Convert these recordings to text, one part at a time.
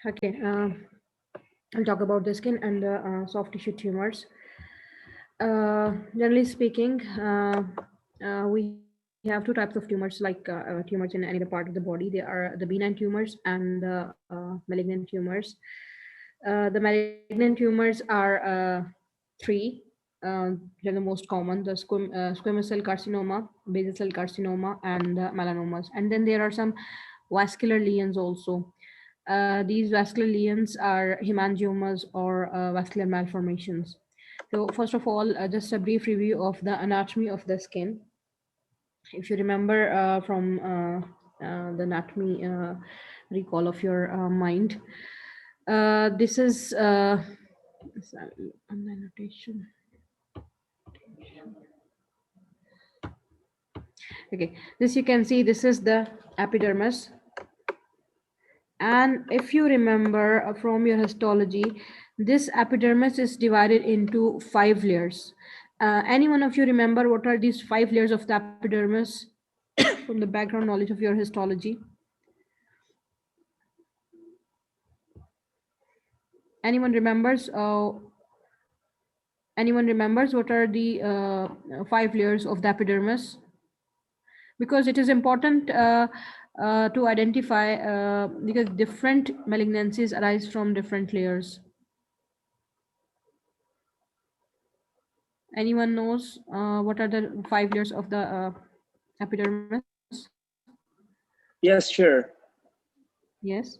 Okay, I'll talk about the skin and the soft tissue tumors. Generally speaking, we have two types of tumors, like tumors in any other part of the body. They are the benign tumors and the malignant tumors. The malignant tumors are three. They're the most common: the squamous cell carcinoma, basal cell carcinoma, and melanomas. And then there are some vascular lesions also. These vascular lesions are hemangiomas or vascular malformations. So first of all, just a brief review of the anatomy of the skin. If you remember from the anatomy recall of your mind, this is sorry, on the annotation. Okay, this you can see, this is the epidermis. And if you remember from your histology, this epidermis is divided into 5 layers. Any one of you remember what are these 5 layers of the epidermis from the background knowledge of your histology? Anyone remembers? Anyone remembers what are the 5 layers of the epidermis? Because it is important to identify because different malignancies arise from different layers. Anyone knows what are the 5 layers of the epidermis? Yes, sure. Yes.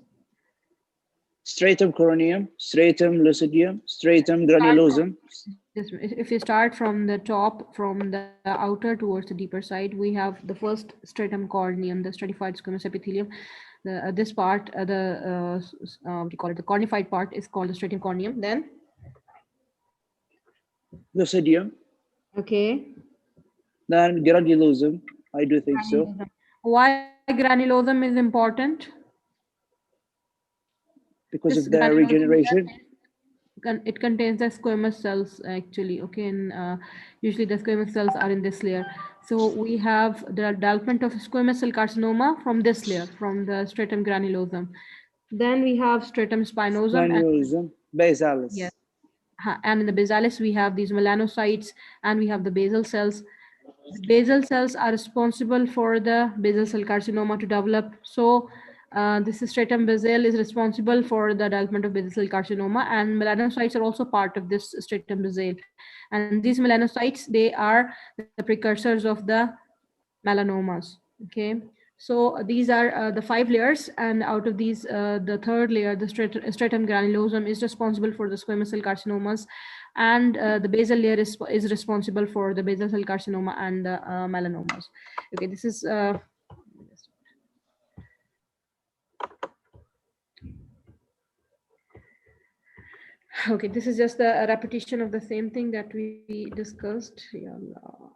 Stratum corneum, stratum lucidium, stratum granulosum. If you start from the top, from the outer towards the deeper side, we have the first stratum corneum, the stratified squamous epithelium. This part, what do you call it? The cornified part is called the stratum corneum. Then, Lucidium. okay. Then granulosum. I do think so. Granulosum. Why granulosum is important? Because This of the granulosum, regeneration. it contains the squamous cells actually. Okay, and usually the squamous cells are in this layer. So we have the development of squamous cell carcinoma from this layer, from the stratum granulosum. Then we have stratum spinosum, and Granulosum, basalis. yes, and in the basalis we have these melanocytes, and we have the basal cells. The basal cells are responsible for the basal cell carcinoma to develop. So this stratum basal is responsible for the development of basal cell carcinoma, and melanocytes are also part of this stratum basal. And these melanocytes, they are the precursors of the melanomas. Okay. So these are the 5 layers, and out of these, the third layer, the stratum granulosum, is responsible for the squamous cell carcinomas, and the basal layer is responsible for the basal cell carcinoma and the melanomas. Okay, this is okay. This is just a repetition of the same thing that we discussed. Yalla.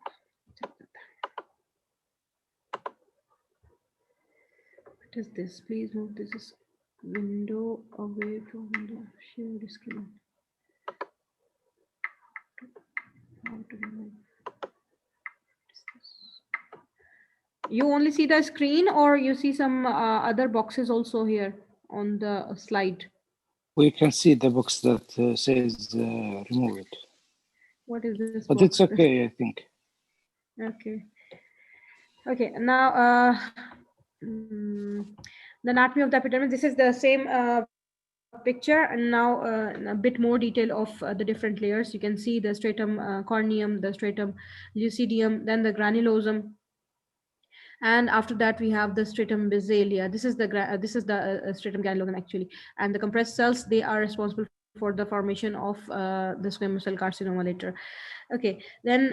What is this? Please move this window away from the share screen. How to remove? You only see the screen, or you see some other boxes also here on the slide? We can see the box that says remove it. What is this But box? it's okay, I think. Okay. Okay, now the anatomy of the epidermis. This is the same picture, and now a bit more detail of the different layers. You can see the stratum corneum, the stratum lucidium, then the granulosum, and after that we have the stratum basalia. This is the stratum granulosum actually, and the compressed cells, they are responsible for the formation of the squamous cell carcinoma later. Okay, then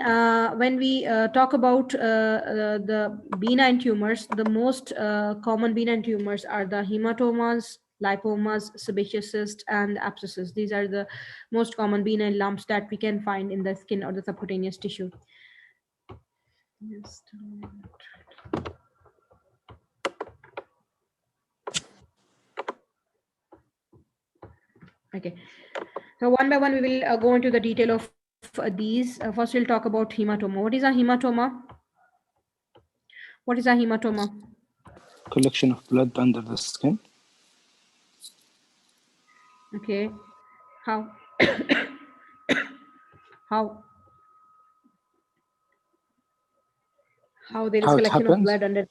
when we talk about the benign tumors, the most common benign tumors are the hematomas, lipomas, sebaceous cyst, and abscesses. These are the most common benign lumps that we can find in the skin or the subcutaneous tissue. Just a minute. Okay, so one by one we will go into the detail of these. First we'll talk about hematoma. What is a hematoma? What is a hematoma? Collection of blood under the skin. Okay. How? how how there is How it collection of happens? blood under.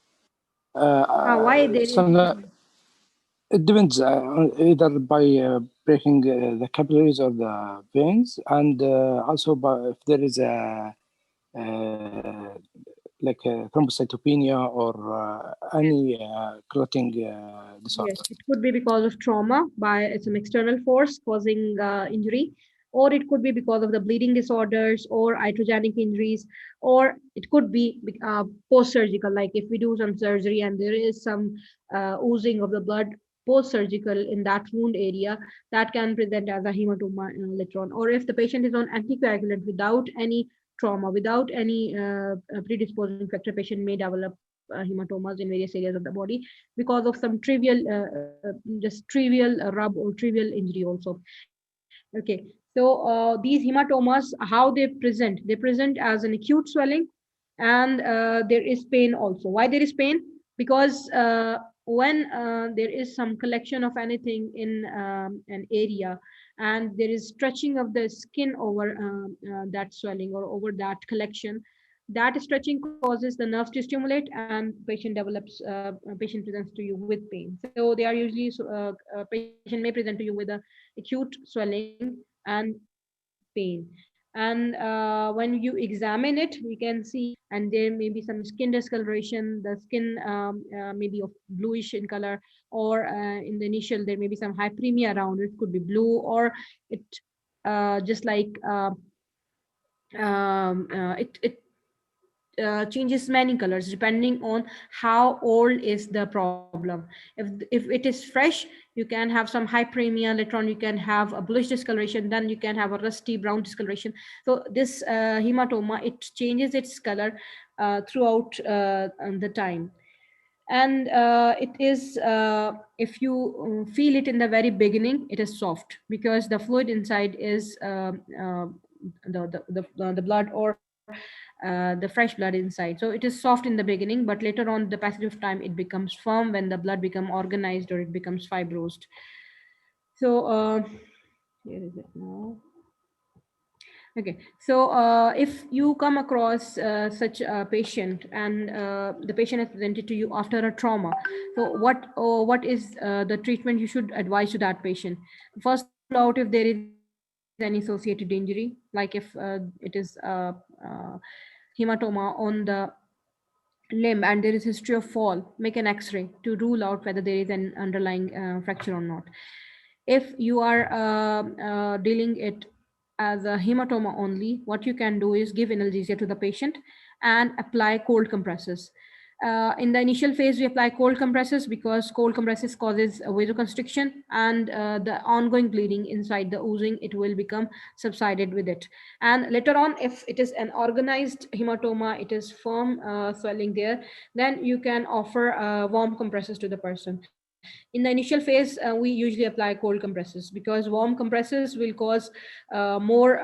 Why there is? So it depends either by breaking the capillaries or the veins, and also by if there is a like thrombocytopenia or any clotting Yes, disorder. it could be because of trauma by some external force causing injury, or it could be because of the bleeding disorders or iatrogenic injuries, or it could be post-surgical, like if we do some surgery and there is some oozing of the blood post-surgical in that wound area, that can present as a hematoma later on. Or if the patient is on anticoagulant without any trauma, without any predisposing factor, patient may develop hematomas in various areas of the body because of some trivial just trivial rub or trivial injury also. Okay, so these hematomas, how they present as an acute swelling, and there is pain also. Why there is pain? Because when there is some collection of anything in an area, and there is stretching of the skin over that swelling or over that collection, that stretching causes the nerves to stimulate and patient presents to you with pain. So they are usually patient may present to you with a acute swelling and pain. And when you examine it, you can see, and there may be some skin discoloration. The skin may be of bluish in color, or in the initial there may be some hyperemia around it. Could be blue, or it just like it changes many colors depending on how old is the problem. If it is fresh, you can have some hyperemia. Later on, you can have a bluish discoloration. Then you can have a rusty brown discoloration. So this hematoma, it changes its color throughout the time. And it is if you feel it in the very beginning, it is soft because the fluid inside is the blood, or the fresh blood inside. So it is soft in the beginning, but later on the passage of time it becomes firm when the blood become organized or it becomes fibrosed. So where is it now? Okay, so if you come across such a patient, and the patient is presented to you after a trauma, so what is the treatment you should advise to that patient? First, rule out if there is any associated injury, like if it is hematoma on the limb and there is history of fall, make an x-ray to rule out whether there is an underlying fracture or not. If you are dealing it as a hematoma only, what you can do is give analgesia to the patient and apply cold compresses. In the initial phase, we apply cold compresses because cold compresses causes a vasoconstriction, and the ongoing bleeding inside the oozing, it will become subsided with it. And later on, if it is an organized hematoma, it is firm swelling there, then you can offer warm compresses to the person. In the initial phase, we usually apply cold compresses because warm compresses will cause more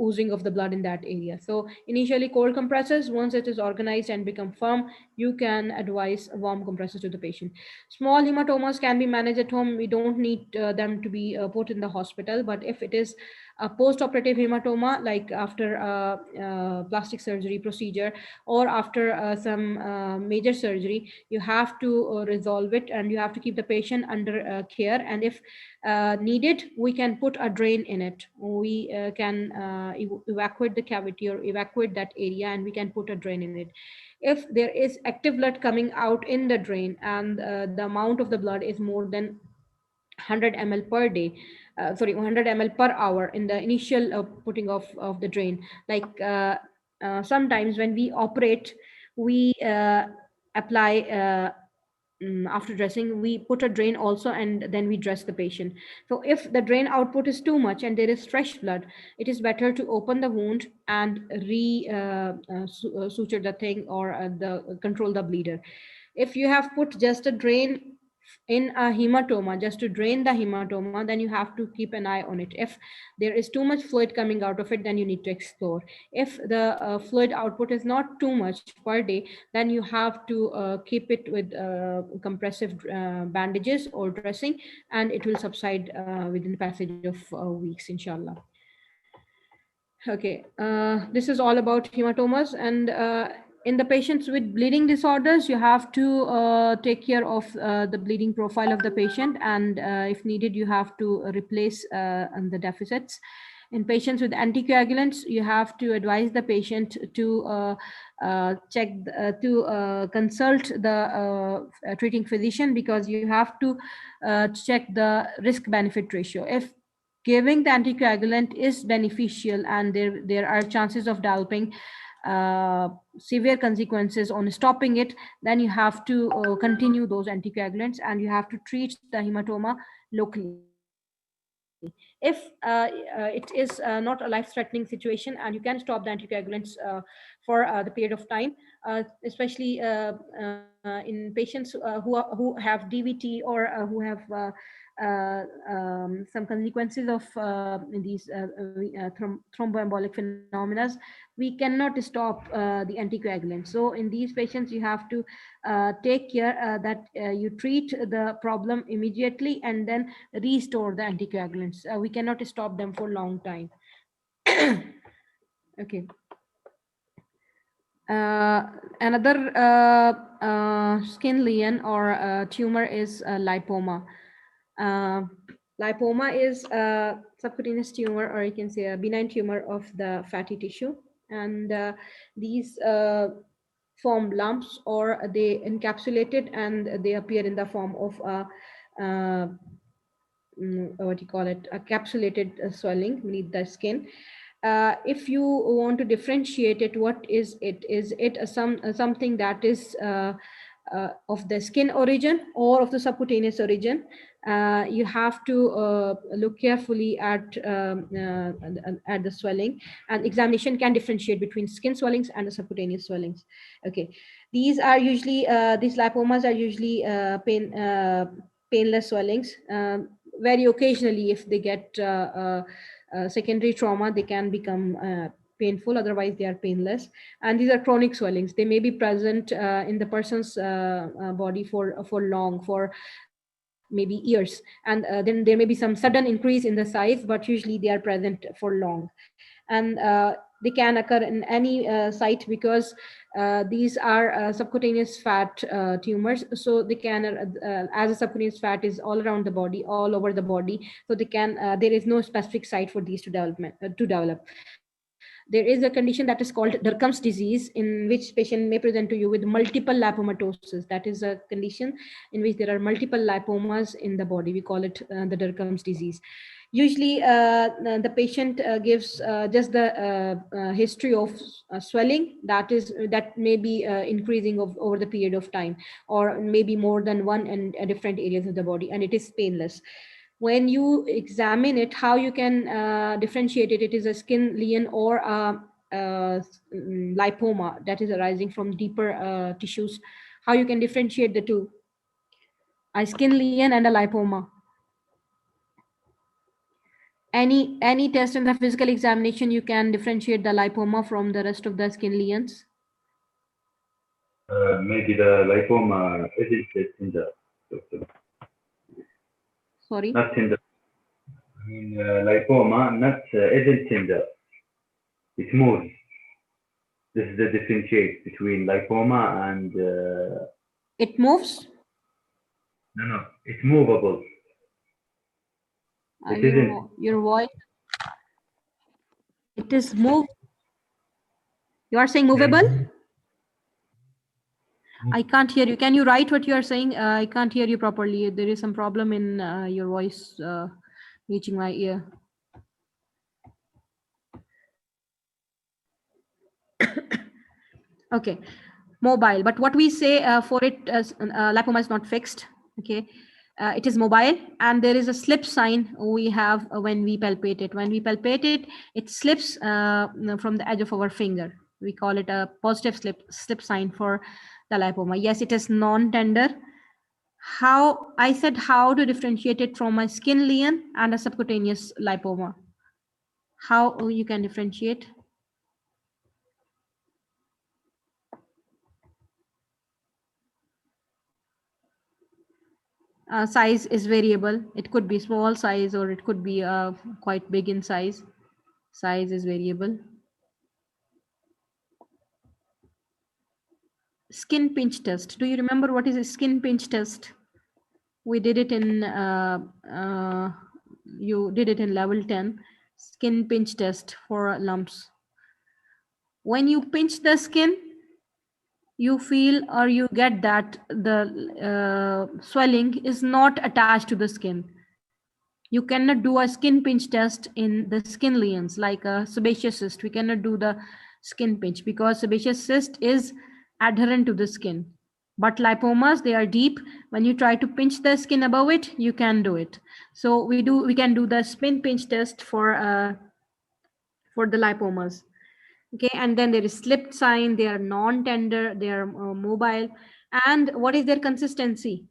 oozing of the blood in that area. So initially cold compresses. Once it is organized and become firm, you can advise warm compresses to the patient. Small hematomas can be managed at home. We don't need them to be put in the hospital. But if it is a post-operative hematoma, like after a plastic surgery procedure or after some major surgery, you have to resolve it, and you have to keep the patient under care. And if needed, we can put a drain in it. We can evacuate the cavity or evacuate that area, and we can put a drain in it. If there is active blood coming out in the drain, and the amount of the blood is more than 100 ml per day, 100 ml per hour in the initial putting of the drain, like sometimes when we operate, we apply after dressing, we put a drain also, and then we dress the patient. So if the drain output is too much and there is fresh blood, it is better to open the wound and suture the thing, or the control the bleeder. If you have put just a drain in a hematoma, just to drain the hematoma, then you have to keep an eye on it. If there is too much fluid coming out of it, then you need to explore. If the fluid output is not too much per day, then you have to keep it with compressive bandages or dressing, and it will subside within the passage of weeks, inshallah. Okay, this is all about hematomas. And in the patients with bleeding disorders, you have to take care of the bleeding profile of the patient, and if needed, you have to replace the deficits. In patients with anticoagulants, you have to advise the patient to consult the treating physician, because you have to check the risk-benefit ratio. If giving the anticoagulant is beneficial and there are chances of developing severe consequences on stopping it, then you have to continue those anticoagulants, and you have to treat the hematoma locally. If it is not a life-threatening situation, and you can stop the anticoagulants for the period of time, especially in patients who have DVT, or who have some consequences of these thromboembolic phenomena, we cannot stop the anticoagulants. So in these patients, you have to take care that you treat the problem immediately and then restore the anticoagulants. We cannot stop them for a long time. Okay. Another skin lesion or tumor is lipoma. Lipoma is a subcutaneous tumor, or you can say a benign tumor of the fatty tissue. And these form lumps, or they encapsulated, and they appear in the form of what do you call it, a capsulated swelling beneath the skin. If you want to differentiate it, what is it? Is it something that is of the skin origin or of the subcutaneous origin? You have to look carefully at the swelling, and examination can differentiate between skin swellings and the subcutaneous swellings. Okay, these are usually these lipomas are usually painless swellings. Very occasionally, if they get secondary trauma, they can become painful. Otherwise, they are painless. And these are chronic swellings. They may be present in the person's body for long, for maybe years. And then there may be some sudden increase in the size, but usually they are present for long. And they can occur in any site, because these are subcutaneous fat tumors. So they can, as a subcutaneous fat is all around the body, all over the body, so they can, there is no specific site for these to develop. There is a condition that is called Derkham's disease, in which patient may present to you with multiple lipomatosis. That is a condition in which there are multiple lipomas in the body. We call it the Derkham's disease. Usually, the patient gives just the history of swelling that may be increasing over the period of time, or maybe more than one in different areas of the body, and it is painless. When you examine it, how you can differentiate it? It is a skin lesion or a lipoma that is arising from deeper tissues. How you can differentiate the two? A skin lesion and a lipoma. Any test in the physical examination, you can differentiate the lipoma from the rest of the skin lesions? Maybe the lipoma isn't in the doctor. Sorry? Not in the. I mean, lipoma not isn't in the. It moves. This is the differentiate between lipoma and. It moves? No, it's movable. It isn't. Your voice. It is move. You are saying movable? I can't hear you. Can you write what you are saying? I can't hear you properly. There is some problem in your voice reaching my ear. Okay, mobile. But what we say for it, lipoma is not fixed. Okay, it is mobile, and there is a slip sign we have when we palpate it. When we palpate it, it slips from the edge of our finger. We call it a positive slip sign for the lipoma. Yes, it is non-tender. I said how to differentiate it from a skin lesion and a subcutaneous lipoma. How you can differentiate? Size is variable. It could be small size or it could be quite big in size. Size is variable. Skin pinch test. Do you remember what is a skin pinch test? We did it in, you did it in level 10, skin pinch test for lumps. When you pinch the skin, you feel or you get that the swelling is not attached to the skin. You cannot do a skin pinch test in the skin lesions like a sebaceous cyst. We cannot do the skin pinch because sebaceous cyst is adherent to the skin. But lipomas, they are deep. When you try to pinch the skin above it, you can do it. So we can do the spin pinch test for the lipomas. Okay, and then there is slip sign. They are non-tender. They are mobile. And what is their consistency?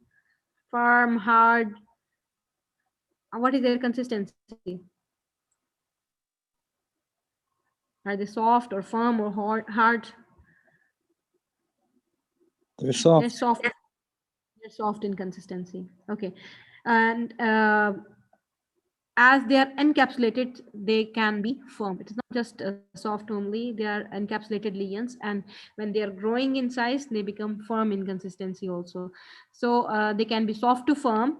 Firm, hard. What is their consistency? Are they soft or firm or hard? They're soft. They're soft. They're soft in consistency. Okay, and as they are encapsulated, they can be firm. It is not just soft only. They are encapsulated lesions, and when they are growing in size, they become firm in consistency also. So they can be soft to firm.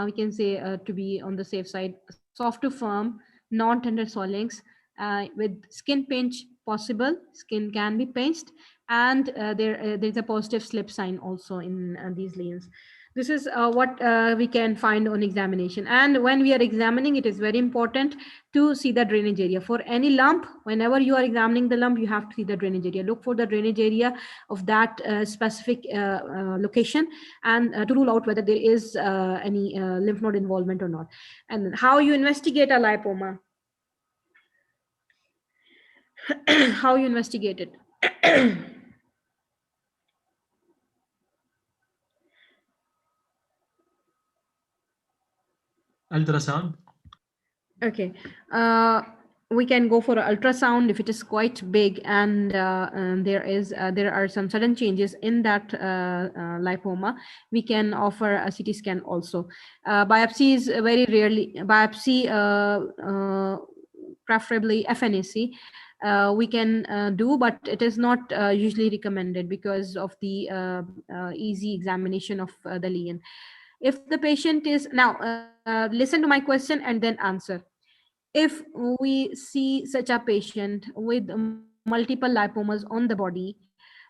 We can say to be on the safe side, soft to firm, non-tender swellings. With skin pinch possible, skin can be pinched, and there's a positive slip sign also in these lesions. This is what we can find on examination. And when we are examining, it is very important to see the drainage area. For any lump, whenever you are examining the lump, you have to see the drainage area. Look for the drainage area of that specific location, and to rule out whether there is any lymph node involvement or not. And then how you investigate a lipoma. How you investigate it. Ultrasound. Okay. We can go for ultrasound if it is quite big and there are some sudden changes in that lipoma. We can offer a CT scan also. Biopsy is very rarely biopsy, preferably FNAC. We can do, but it is not usually recommended because of the easy examination of the lesion. If the patient is now, listen to my question and then answer. If we see such a patient with multiple lipomas on the body,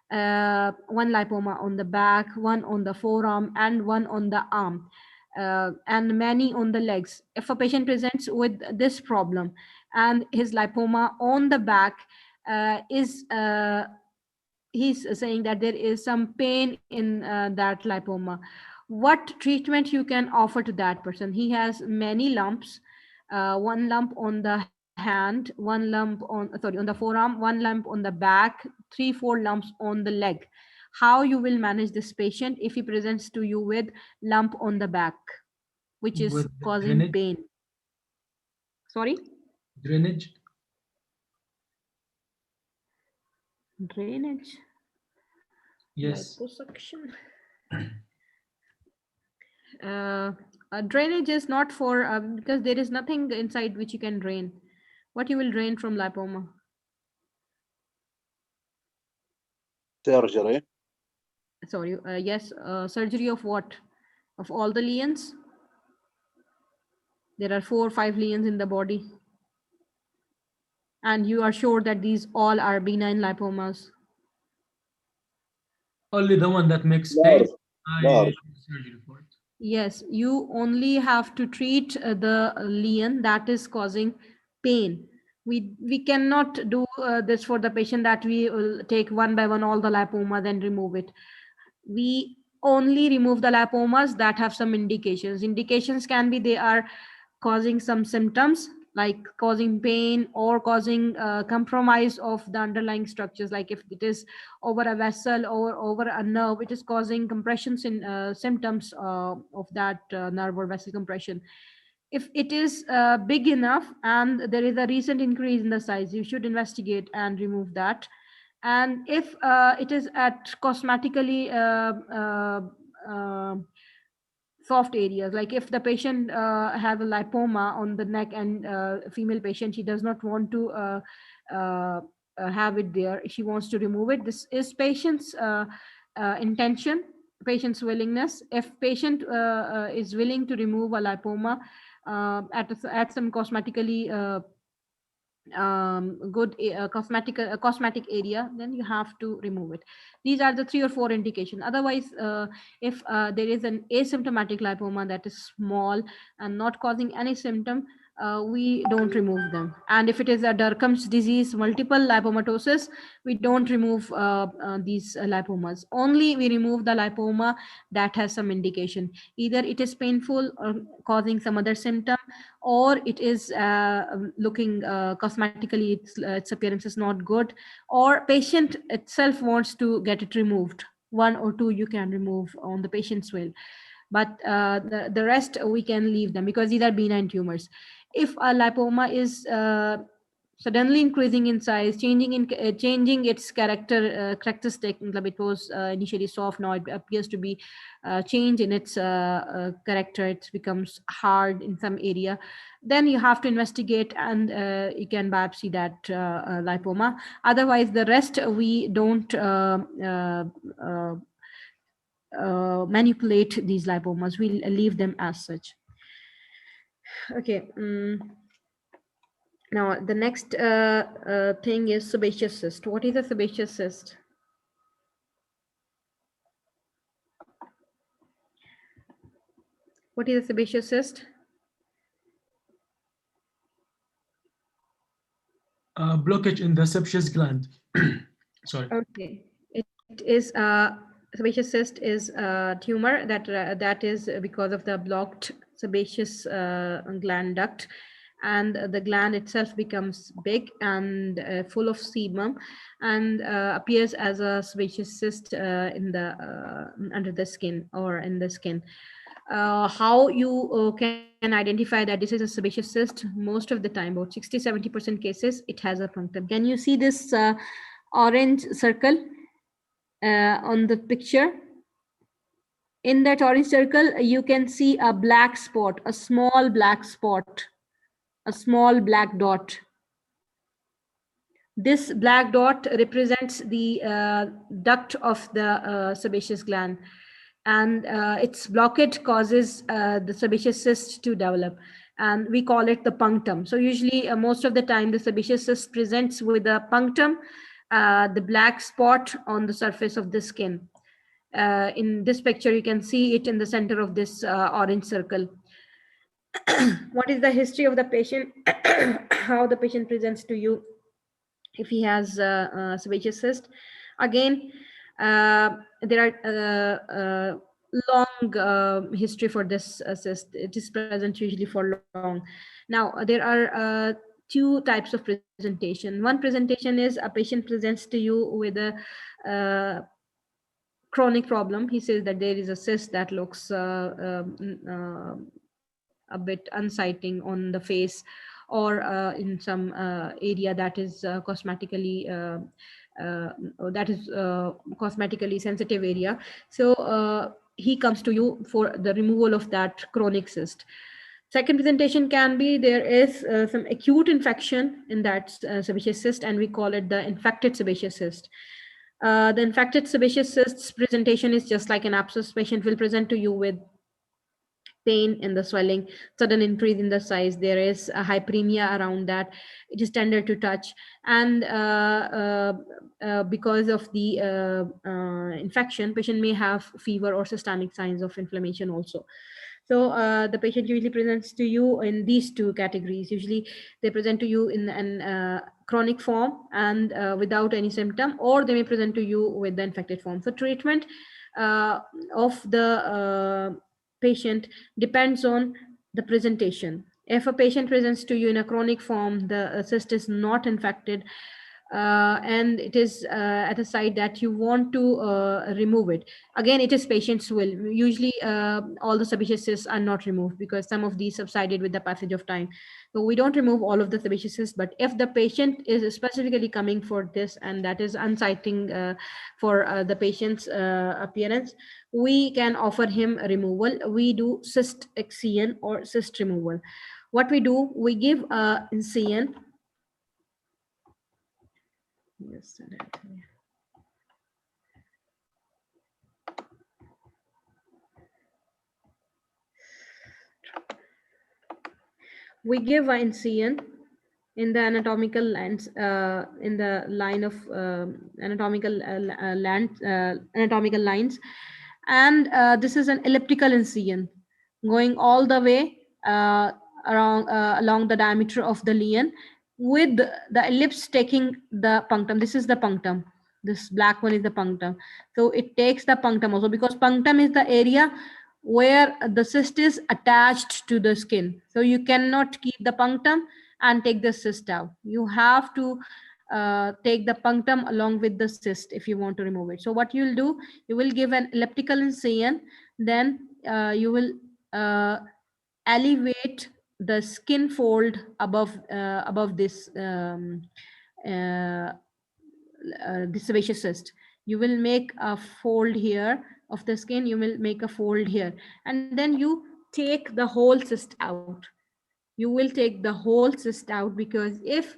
one lipoma on the back, one on the forearm, and one on the arm, and many on the legs. If a patient presents with this problem and his lipoma on the back is he's saying that there is some pain in that lipoma, what treatment you can offer to that person? He has many lumps, one lump on the hand, one lump on the forearm, one lump on the back, 3-4 lumps on the leg. How you will manage this patient if he presents to you with lump on the back, which is With causing drainage. pain? Sorry? Drainage. Drainage. Yes. Liposuction. Drainage is not for because there is nothing inside which you can drain. What you will drain from lipoma? Surgery. Sorry, yes, surgery of what? Of all the lesions? There are 4 or 5 lesions in the body. And you are sure that these all are benign lipomas? Only the one that makes pain. Large. I Large. do surgery for it. Yes, you only have to treat the lesion that is causing pain. We cannot do this for the patient that we will take one by one all the lipomas and remove it. We only remove the lipomas that have some indications. Indications can be they are causing some symptoms like causing pain or causing compromise of the underlying structures, like if it is over a vessel or over a nerve, it is causing compressions in symptoms of that nerve or vessel compression. If it is big enough and there is a recent increase in the size, you should investigate and remove that. And if it is at cosmetically soft areas, like if the patient has a lipoma on the neck and female patient, she does not want to uh, have it there, she wants to remove it, this is patient's intention, patient's willingness. If patient is willing to remove a lipoma at some cosmetically good cosmetic area, then you have to remove it. These are the 3 or 4 indications. Otherwise, if there is an asymptomatic lipoma that is small and not causing any symptom, we don't remove them. And if it is a Derkam's disease, multiple lipomatosis, we don't remove these lipomas. Only we remove the lipoma that has some indication. Either it is painful or causing some other symptom, or it is looking cosmetically, its appearance is not good, or patient itself wants to get it removed. 1 or 2 you can remove on the patient's will, but the rest we can leave them because these are benign tumors. If a lipoma is suddenly increasing in size, changing its characteristic, it was initially soft, now it appears to be change in its character, it becomes hard in some area, then you have to investigate and you can biopsy that lipoma. Otherwise, the rest we don't manipulate these lipomas, we'll leave them as such. Okay. Now the next thing is sebaceous cyst. What is a sebaceous cyst? What is a sebaceous cyst? Blockage in the sebaceous gland. Sorry. Okay, it is sebaceous cyst is a tumor that is because of the blocked sebaceous gland duct, and the gland itself becomes big and full of sebum, and appears as a sebaceous cyst in the under the skin or in the skin. How you can identify that this is a sebaceous cyst? Most of the time, about 60-70% cases, it has a punctum. Can you see this orange circle on the picture? In that orange circle, you can see a black spot, a small black spot, a small black dot. This black dot represents the duct of the sebaceous gland, and its blockage causes the sebaceous cyst to develop, and we call it the punctum. So usually most of the time the sebaceous cyst presents with a punctum, the black spot on the surface of the skin. In this picture you can see it in the center of this orange circle. What is the history of the patient? How the patient presents to you if he has sebaceous cyst? Again, there are long history for this cyst. It is present usually for long. Now there are 2 types of presentation. One presentation is a patient presents to you with a chronic problem. He says that there is a cyst that looks a bit unsightly on the face, or in some area that is cosmetically sensitive area. So he comes to you for the removal of that chronic cyst. Second presentation can be there is some acute infection in that sebaceous cyst, and we call it the infected sebaceous cyst. The infected sebaceous cysts presentation is just like an abscess. Patient will present to you with pain in the swelling, sudden increase in the size. There is a hyperemia around that. It is tender to touch, and because of the infection, patient may have fever or systemic signs of inflammation also. So the patient usually presents to you in these 2 categories. Usually they present to you in an chronic form and without any symptom, or they may present to you with the infected form. So treatment of the patient depends on the presentation. If a patient presents to you in a chronic form, the cyst is not infected, and it is at a site that you want to remove it. Again, it is patient's will. Usually, all the sebaceous cysts are not removed because some of these subsided with the passage of time. So we don't remove all of the sebaceous cysts, but if the patient is specifically coming for this and that is unsighting for the patient's appearance, we can offer him removal. We do cyst excision or cyst removal. What we do, we give incision. Yes, we give an incision in the anatomical lines, in the line of anatomical lines, and this is an elliptical incision going all the way around along the diameter of the lesion, with the ellipse taking the punctum. This is the punctum. This black one is the punctum. So it takes the punctum also, because punctum is the area where the cyst is attached to the skin. So you cannot keep the punctum and take the cyst out. You have to take the punctum along with the cyst if you want to remove it. So what you'll do, you will give an elliptical incision, then you will elevate the skin fold above this the sebaceous cyst. You will make a fold here of the skin, you will make a fold here, and then you take the whole cyst out. You will take the whole cyst out, because if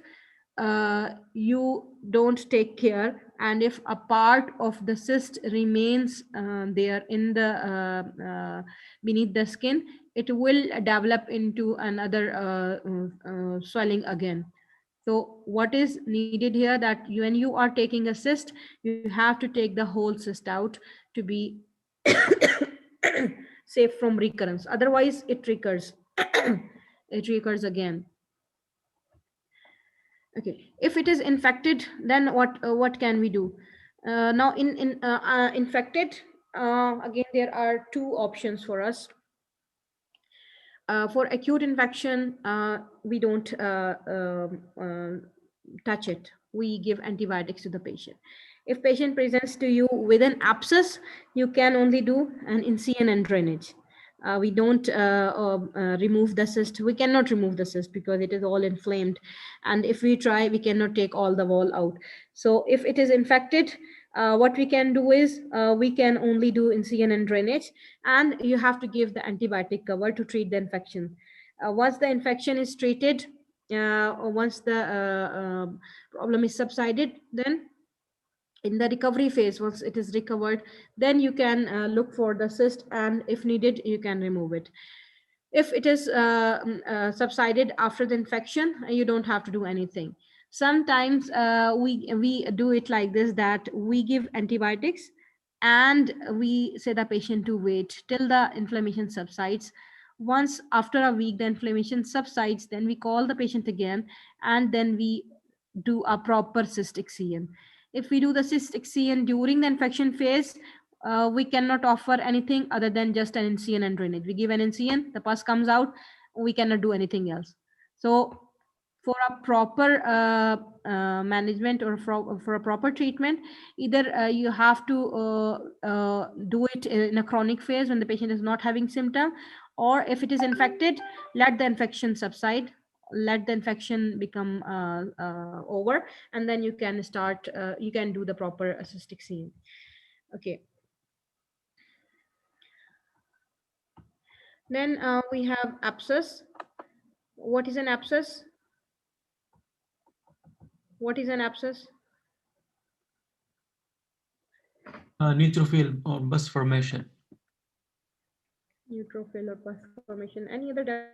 you don't take care, and if a part of the cyst remains there in the beneath the skin, it will develop into another swelling again. So what is needed here, that when you are taking a cyst, you have to take the whole cyst out to be safe from recurrence. Otherwise, it recurs. It recurs again. Okay, if it is infected, then what can we do? Now, in infected, again, there are two options for us. For acute infection, we don't touch it. We give antibiotics to the patient. If patient presents to you with an abscess, you can only do an incision and drainage. We don't remove the cyst. We cannot remove the cyst because it is all inflamed. And if we try, we cannot take all the wall out. So if it is infected, what we can do is we can only do incision and drainage, and you have to give the antibiotic cover to treat the infection. Once the infection is treated, or once the problem is subsided, then in the recovery phase, once it is recovered, then you can look for the cyst, and if needed, you can remove it. If it is subsided after the infection, you don't have to do anything. Sometimes we do it like this, that we give antibiotics and we say the patient to wait till the inflammation subsides. Once after a week the inflammation subsides, then we call the patient again, and then we do a proper cyst excision. If we do the cyst excision during the infection phase, we cannot offer anything other than just an incision and drainage. We give an incision, the pus comes out, we cannot do anything else. So for a proper management, or for a proper treatment, either you have to do it in a chronic phase when the patient is not having symptom, or if it is infected, let the infection subside, let the infection become over, and then you can start, you can do the proper cystic scene. Okay. Then we have abscess. What is an abscess? What is an abscess? Neutrophil or pus formation. Neutrophil or pus formation. Any other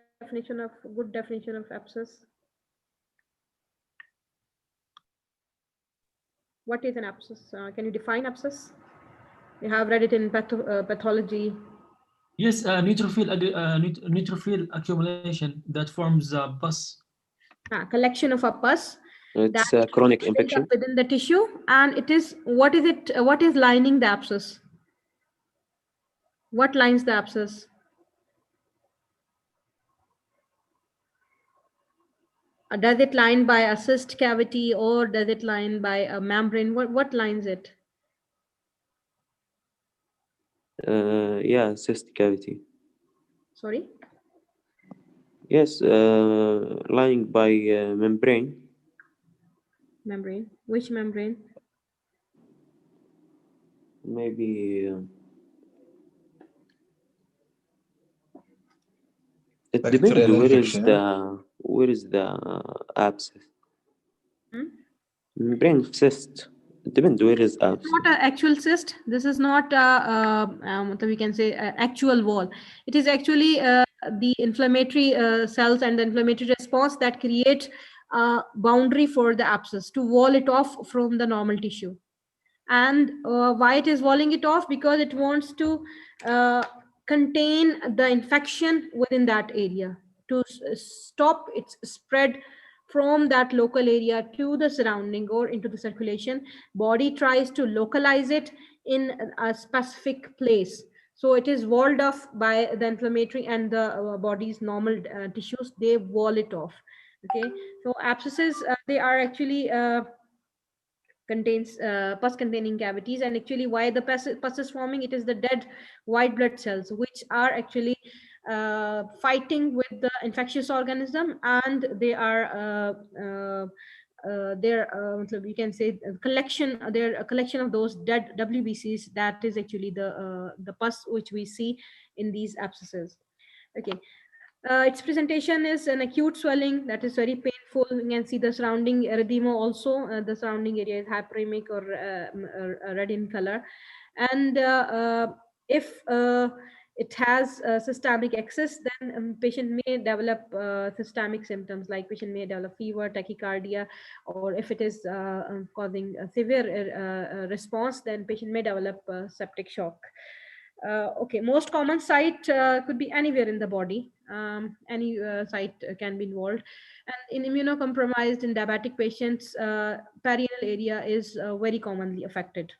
good definition of abscess? What is an abscess? Can you define abscess? You have read it in pathology. Yes, neutrophil accumulation that forms a pus. Collection of a pus. It's a chronic infection within the tissue, and it is, what is it? What is lining the abscess? What lines the abscess? Does it line by a cyst cavity or does it line by a membrane? What lines it? Yeah, cyst cavity. Sorry? Yes, lying by membrane. Membrane. Which membrane? Maybe it depends Bacterial where is the abscess. Hmm? Membrane cyst. It depends where is It's abscess. not an actual cyst. This is not we can say actual wall. It is actually the inflammatory cells and the inflammatory response that create a boundary for the abscess to wall it off from the normal tissue. And why it is walling it off? Because it wants to uh, contain the infection within that area to stop its spread from that local area to the surrounding or into the circulation. Body tries to localize it in a specific place, so it is walled off by the inflammatory and the body's normal tissues. They wall it off. Okay, so abscesses, they are actually contains pus containing cavities, and actually why the pus is forming, it is the dead white blood cells which are actually fighting with the infectious organism, and they are we can say collection, they're a collection of those dead WBCs. That is actually the pus which we see in these abscesses. Okay, its presentation is an acute swelling that is very painful. You can see the surrounding erythema also. The surrounding area is hyperemic or red in color. And if it has systemic excess, then patient may develop systemic symptoms, like patient may develop fever, tachycardia, or if it is causing a severe response, then patient may develop septic shock. Okay, most common site could be anywhere in the body. Any site can be involved. And in immunocompromised in diabetic patients, perianal area is very commonly affected.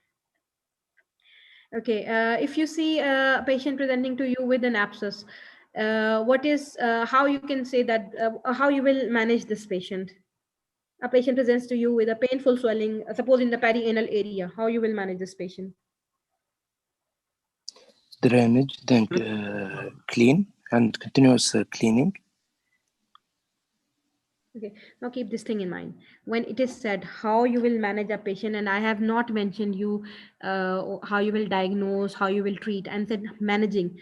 Okay, if you see a patient presenting to you with an abscess, how you can say that, how you will manage this patient? A patient presents to you with a painful swelling, suppose in the perianal area, how you will manage this patient? Drainage, then clean and continuous cleaning. Okay, now keep this thing in mind. When it is said how you will manage a patient, and I have not mentioned you how you will diagnose, how you will treat, and said managing.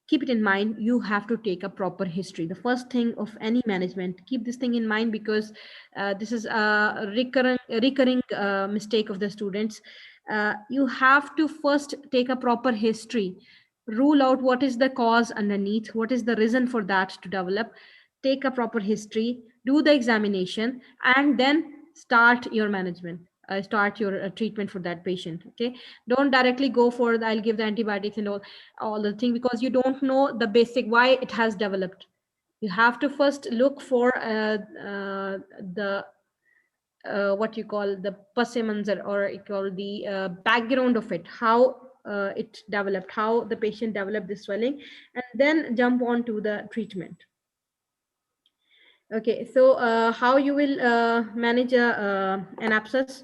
Keep it in mind, you have to take a proper history. The first thing of any management, keep this thing in mind, because this is a recurring mistake of the students. You have to first take a proper history, rule out what is the cause underneath, what is the reason for that to develop, take a proper history, do the examination, and then start your management, start your treatment for that patient. Okay, don't directly go for the, I'll give the antibiotics and all the thing, because you don't know the basic why it has developed. You have to first look for the what you call the persimmons, or you call the background of it, how it developed, how the patient developed this swelling, and then jump on to the treatment. Okay, so how you will manage an abscess?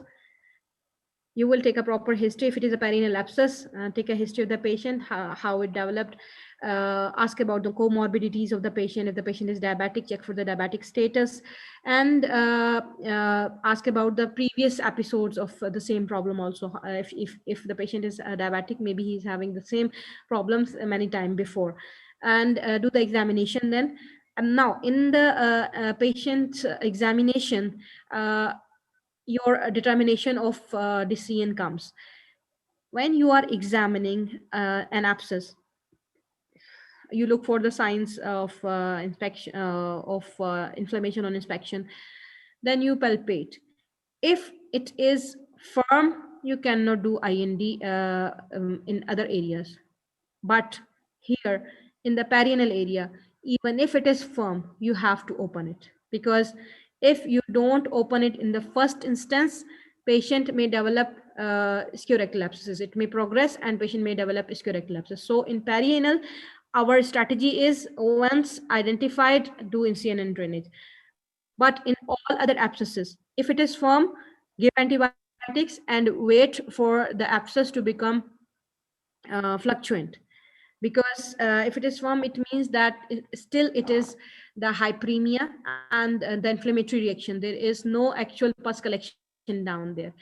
You will take a proper history. If it is a perineal abscess, take a history of the patient, how it developed. Ask about the comorbidities of the patient. If the patient is diabetic, check for the diabetic status, and ask about the previous episodes of the same problem also. If the patient is diabetic, maybe he's having the same problems many times before, and do the examination then. And now in the patient examination, your determination of decision comes. When you are examining an abscess, you look for the signs of inspection of inflammation on inspection, then you palpate. If it is firm, you cannot do IND in other areas, but here in the perianal area, even if it is firm, you have to open it, because if you don't open it in the first instance, patient may develop squiorectal abscesses. It may progress and patient may develop squiorectal abscess. So in perianal, our strategy is, once identified, do incision and drainage. But But in all other abscesses, if it is firm, give antibiotics and wait for the abscess to become fluctuant. Because if it is firm, it means that still it is the hyperemia and the inflammatory reaction. There is no actual pus collection down there.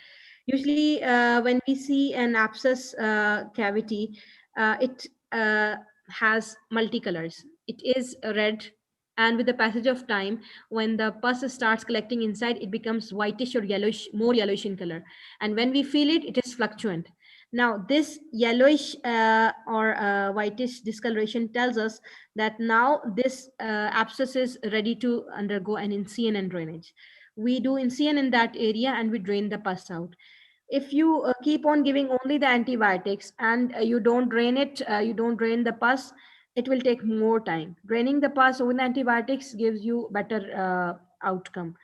Usually when we see an abscess cavity, it has multicolors. It is red, and with the passage of time, when the pus starts collecting inside, it becomes whitish or yellowish, more yellowish in color. And when we feel it, it is fluctuant. Now this yellowish or whitish discoloration tells us that now this abscess is ready to undergo an incision and drainage. We do incision in that area and we drain the pus out. If you keep on giving only the antibiotics and you don't drain it, you don't drain the pus, it will take more time. Draining the pus with antibiotics gives you better outcome.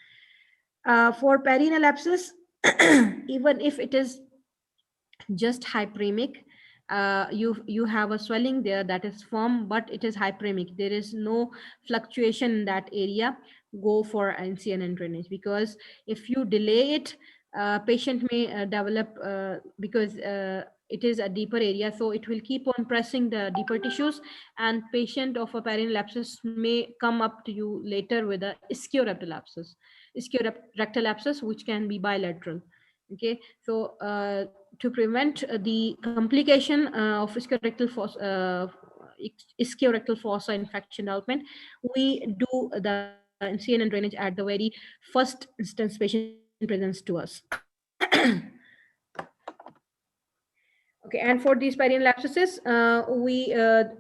For perineal abscess, even if it is just hyperemic, you have a swelling there that is firm, but it is hyperemic. There is no fluctuation in that area. Go for incision and drainage, because if you delay it, patient may develop because it is a deeper area, so it will keep on pressing the deeper tissues, and patient of a perineal abscess may come up to you later with a ischiorectal abscess, which can be bilateral. Okay, so to prevent the complication of ischiorectal fossa infection development, we do the incision and drainage at the very first instance patient presents to us. Okay, and for these perineal abscesses, we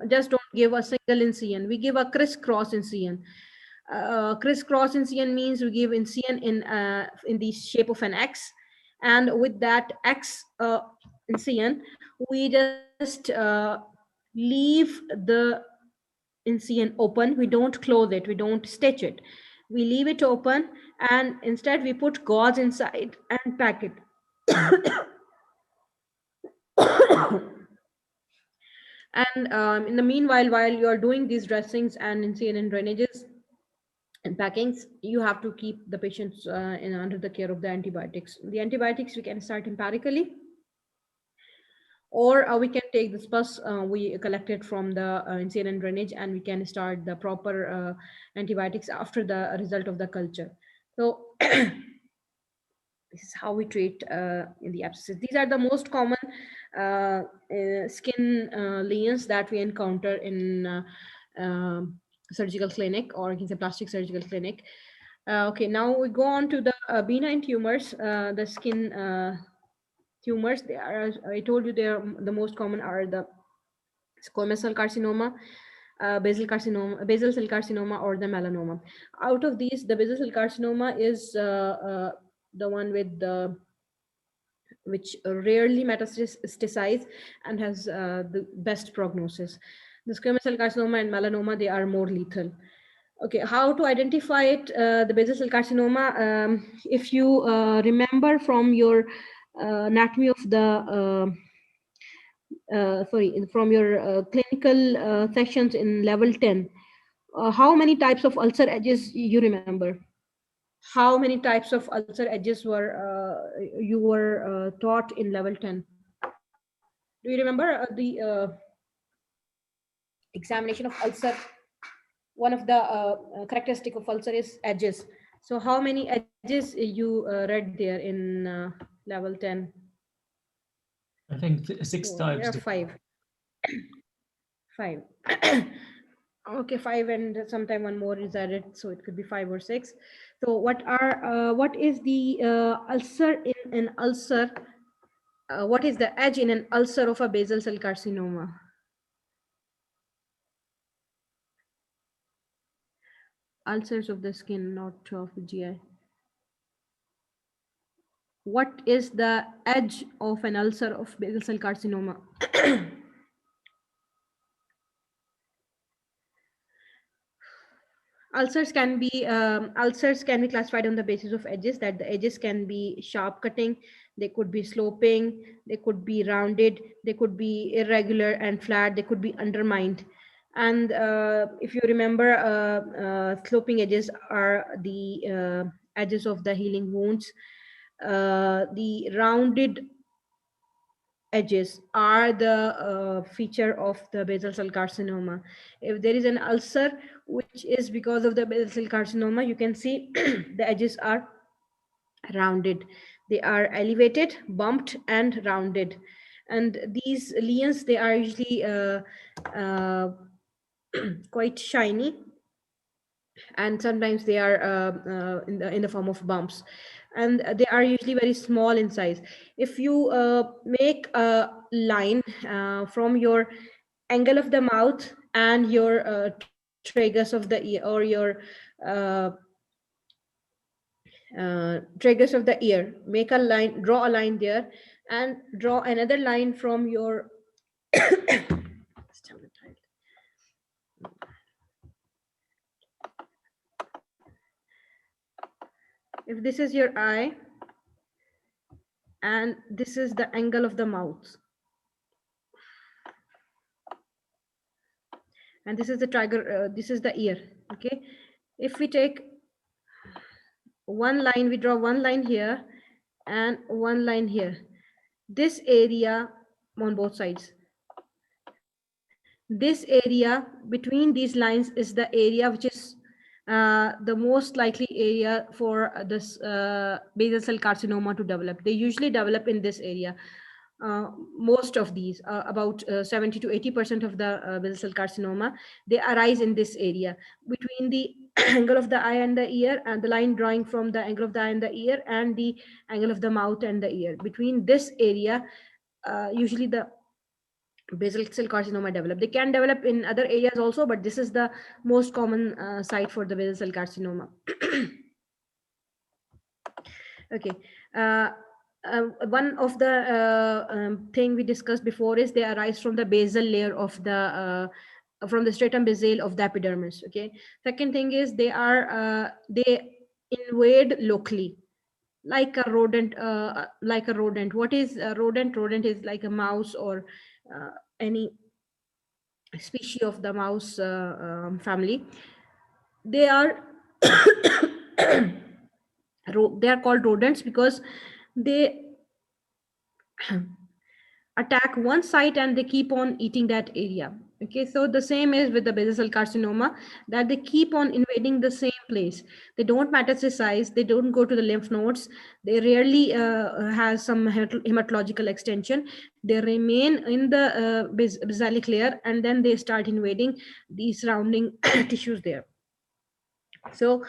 just don't give a single incision, we give a crisscross incision. Crisscross incision means we give incision in the shape of an X, and with that X incision, we just leave the incision open. We don't close it, we don't stitch it, we leave it open, and instead we put gauze inside and pack it. And in the meanwhile, while you are doing these dressings and incision and drainages and packings, you have to keep the patients under the care of the antibiotics. The antibiotics we can start empirically, or we can take this pus we collected from the incision and drainage, and we can start the proper antibiotics after the result of the culture. So this is how we treat in the abscesses. These are the most common skin lesions that we encounter in surgical clinic, or you can say plastic surgical clinic. Okay, now we go on to the benign tumors, the skin tumors. They are, I told you, they are the most common are the squamous cell carcinoma, basal cell carcinoma, or the melanoma. Out of these, the basal cell carcinoma is the one with the which rarely metastasize and has the best prognosis. The squamous cell carcinoma and melanoma, they are more lethal. Okay, how to identify it? The basal cell carcinoma, if you remember from your anatomy of the from your clinical sessions in level 10, how many types of ulcer edges you remember? How many types of ulcer edges were you were taught in level 10? Do you remember the examination of ulcer? One of the characteristic of ulcer is edges. So how many edges you read there in level 10? I think six types. There are five. Five. Okay, five, and sometime one more is added, so it could be 5 or 6. So what is the ulcer in an ulcer? What is the edge in an ulcer of a basal cell carcinoma? Ulcers of the skin, not of the GI. What is the edge of an ulcer of basal cell carcinoma? Ulcers can be classified on the basis of edges, that the edges can be sharp cutting, they could be sloping, they could be rounded, they could be irregular and flat, they could be undermined. And if you remember, sloping edges are the edges of the healing wounds. The rounded edges are the feature of the basal cell carcinoma. If there is an ulcer which is because of the basal cell carcinoma, you can see the edges are rounded. They are elevated, bumped, and rounded. And these lesions, they are usually uh, quite shiny, and sometimes they are in the form of bumps, and they are usually very small in size. If you make a line from your angle of the mouth and your tragus of the ear, or your uh, tragus of the ear, make a line, draw a line there, and draw another line from your if this is your eye and this is the angle of the mouth, and this is the trigger, this is the ear. Okay, if we take one line, we draw one line here and one line here, this area on both sides, this area between these lines is the area which is the most likely area for this basal cell carcinoma to develop. They usually develop in this area. Most of these, about 70 to 80% of the basal cell carcinoma, they arise in this area between the angle of the eye and the ear, and the line drawing from the angle of the eye and the ear and the angle of the mouth and the ear. Between this area, usually the basal cell carcinoma develop. They can develop in other areas also, but this is the most common site for the basal cell carcinoma. Okay. One of the thing we discussed before is they arise from the basal layer of the from the stratum basal of the epidermis. Okay. Second thing is they are they invade locally, like a rodent. Like a rodent. What is a rodent? Rodent is like a mouse or any species of the mouse family. They are they are called rodents because they attack one site and they keep on eating that area. Okay, so the same is with the basal cell carcinoma, that they keep on invading the same place. They don't metastasize, they don't go to the lymph nodes, they rarely has some hematological extension. They remain in the basalic layer, and then they start invading the surrounding tissues there. So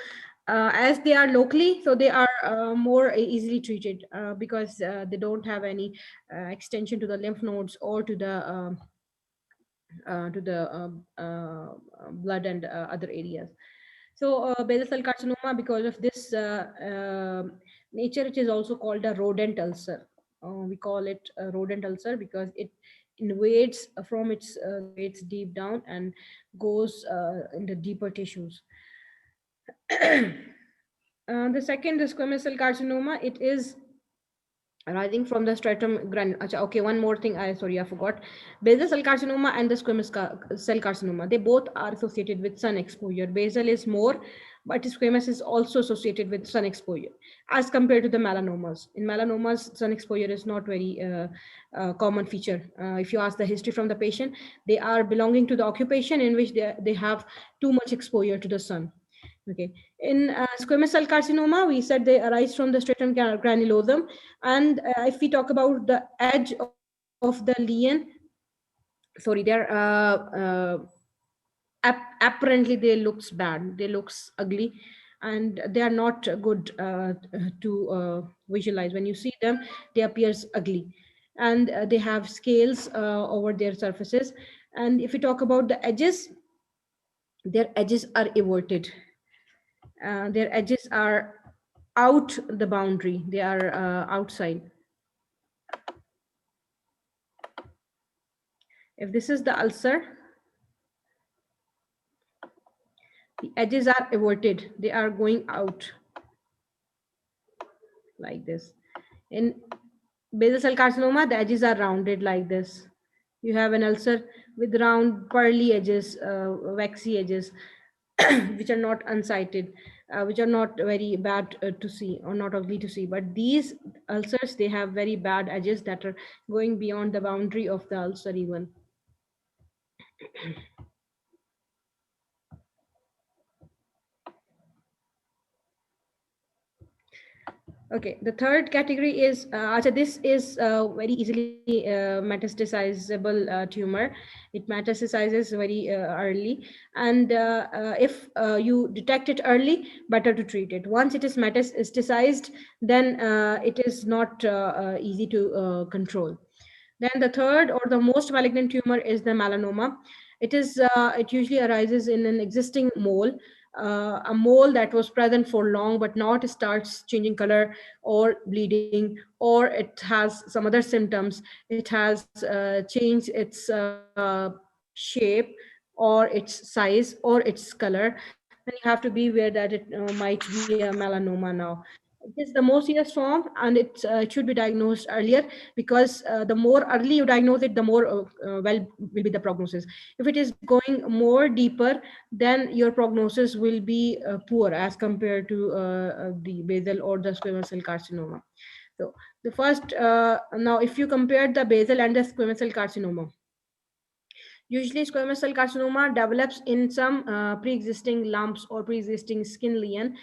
as they are locally, so they are more easily treated because they don't have any extension to the lymph nodes or to the blood and other areas. So basal cell carcinoma, because of this nature, it is also called a rodent ulcer. We call it a rodent ulcer because it invades from its invades deep down and goes into deeper tissues. The second, the squamous cell carcinoma, it is arising from the stratum granulosum. Okay, one more thing, I forgot. Basal cell carcinoma and the squamous cell carcinoma, they both are associated with sun exposure. Basal is more, but squamous is also associated with sun exposure as compared to the melanomas. In melanomas, sun exposure is not very common feature. If you ask the history from the patient, they are belonging to the occupation in which they have too much exposure to the sun. Okay. In squamous cell carcinoma, we said they arise from the stratum granulosum. And if we talk about the edge of the lesion, sorry, apparently they looks bad. They looks ugly, and they are not good to visualize. When you see them, they appears ugly, and they have scales over their surfaces. And if we talk about the edges, their edges are everted. Their edges are out the boundary. They are outside. If this is the ulcer, the edges are everted. They are going out like this. In basal cell carcinoma, the edges are rounded like this. You have an ulcer with round pearly edges, waxy edges, which are not unsighted, which are not very bad to see or not ugly to see. But these ulcers, they have very bad edges that are going beyond the boundary of the ulcer even. Okay, the third category is this is very easily metastasizable tumor. It metastasizes very early, and if you detect it early, better to treat it. Once it is metastasized, then it is not easy to control. Then the third or the most malignant tumor is the melanoma. It usually arises in an existing mole, a mole that was present for long, but now it starts changing color or bleeding, or it has some other symptoms. It has changed its shape or its size or its color. Then you have to be aware that it might be a melanoma now. It is the most serious form, and it should be diagnosed earlier, because the more early you diagnose it, the more well will be the prognosis. If it is going more deeper, then your prognosis will be poor as compared to the basal or the squamous cell carcinoma. So the first, now if you compare the basal and the squamous cell carcinoma, usually, squamous cell carcinoma develops in some pre-existing lumps or pre-existing skin lesion,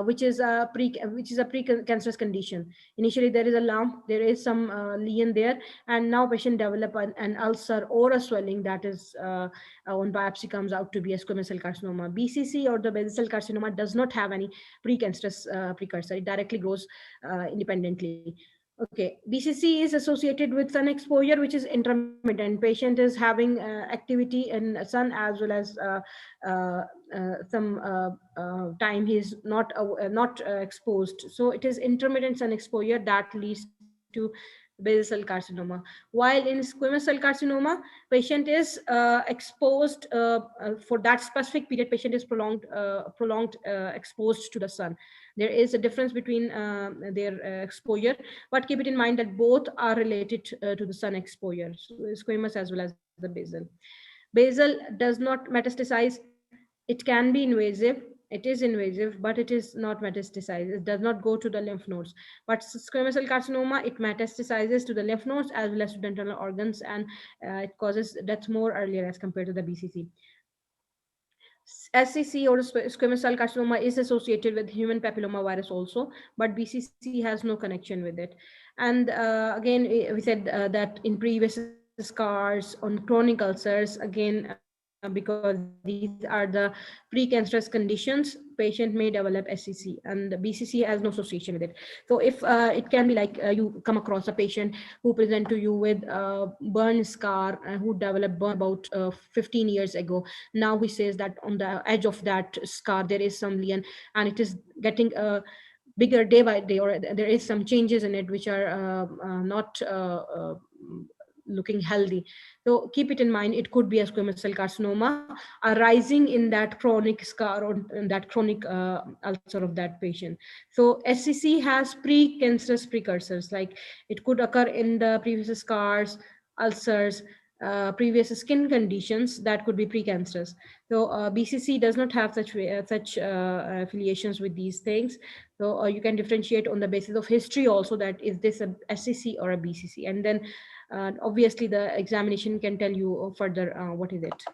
which is a pre-cancerous condition. Initially, there is a lump, there is some lesion there, and now patient develop an ulcer or a swelling that is on biopsy comes out to be a squamous cell carcinoma. BCC or the basal cell carcinoma does not have any pre-cancerous precursor; it directly grows independently. Okay, BCC is associated with sun exposure, which is intermittent. Patient is having activity in sun as well as some time he's not exposed. So it is intermittent sun exposure that leads to basal cell carcinoma. While in squamous cell carcinoma, patient is exposed for that specific period. Patient is prolonged exposed to the sun. There is a difference between their exposure, but keep it in mind that both are related to the sun exposure, so squamous as well as the basal. Basal does not metastasize. It can be invasive. It is invasive, but it is not metastasized. It does not go to the lymph nodes. But squamous cell carcinoma, it metastasizes to the lymph nodes as well as to the internal organs, and it causes death more earlier as compared to the BCC. SCC or squamous cell carcinoma is associated with human papilloma virus also, but BCC has no connection with it. And again, we said that in previous scars on chronic ulcers, again, because these are the precancerous conditions, patient may develop SCC, and BCC has no association with it. So if it can be like you come across a patient who present to you with a burn scar who developed burn about 15 years ago. Now he says that on the edge of that scar there is some lesion, and it is getting bigger day by day, or there is some changes in it which are not looking healthy. So keep it in mind, it could be a squamous cell carcinoma arising in that chronic scar or in that chronic ulcer of that patient. So SCC has precancerous precursors, like it could occur in the previous scars, ulcers, previous skin conditions that could be precancerous. So BCC does not have such affiliations with these things. So you can differentiate on the basis of history also, that is this a SCC or a BCC, and then obviously the examination can tell you further what is it.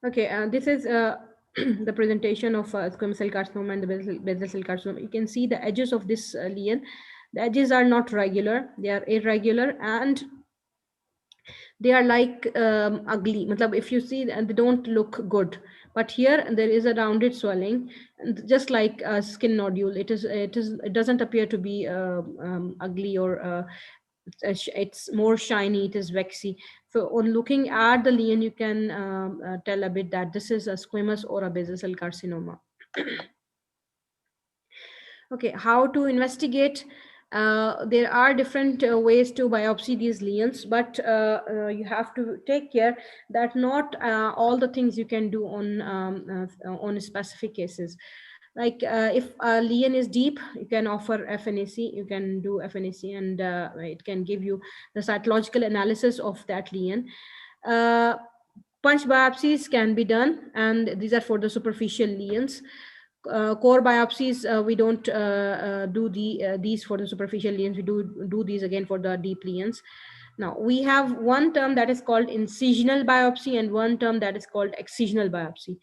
Okay, this is the presentation of squamous cell carcinoma and the basal cell carcinoma. You can see the edges of this lesion. The edges are not regular; they are irregular, and they are like ugly. Matlab, if you see, they don't look good. But here there is a rounded swelling, and just like a skin nodule. It doesn't appear to be ugly or it's more shiny. It is waxy. So on looking at the lesion, you can tell a bit that this is a squamous or a basal cell carcinoma. Okay, how to investigate? There are different ways to biopsy these lesions, but you have to take care that not all the things you can do on specific cases. Like if a lesion is deep, you can offer FNAC, you can do FNAC, and it can give you the cytological analysis of that lesion. Uh, Punch biopsies can be done, and these are for the superficial lesions. Core biopsies, we don't do these for the superficial lesions. We do these again for the deep lesions. Now we have one term that is called incisional biopsy and one term that is called excisional biopsy.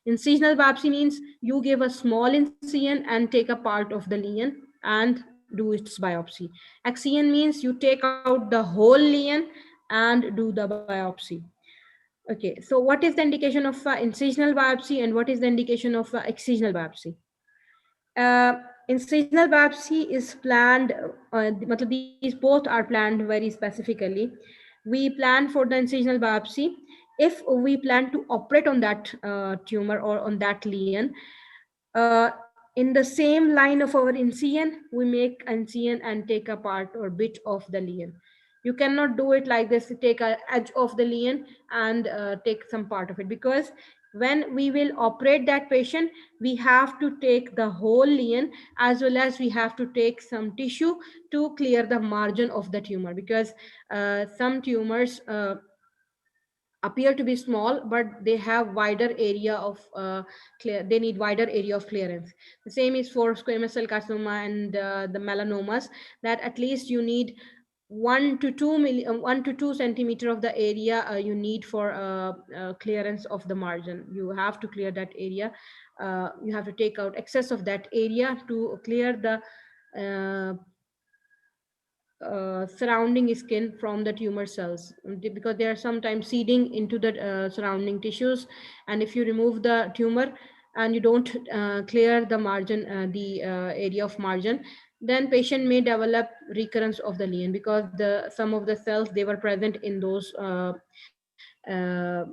Incisional biopsy means you give a small incision and take a part of the lesion and do its biopsy. Excision means you take out the whole lesion and do the biopsy. Okay, so what is the indication of incisional biopsy and what is the indication of excisional biopsy? Uh, Incisional biopsy is planned, these both are planned very specifically. We plan for the incisional biopsy if we plan to operate on that tumor or on that lesion. In the same line of our incision, we make incision and take a part or bit of the lesion. You cannot do it like this, take a edge of the lesion and take some part of it, because when we will operate that patient, we have to take the whole lesion, as well as we have to take some tissue to clear the margin of the tumor, because some tumors appear to be small, but they have wider area of they need wider area of clearance. The same is for squamous cell carcinoma and the melanomas, that at least you need 1 to 2 centimeter of the area you need for clearance of the margin. You have to clear that area. You have to take out excess of that area to clear the surrounding skin from the tumor cells, because they are sometimes seeding into the surrounding tissues, and if you remove the tumor and you don't clear the margin, the area of margin, then patient may develop recurrence of the lesion, because the some of the cells, they were present in those uh, uh,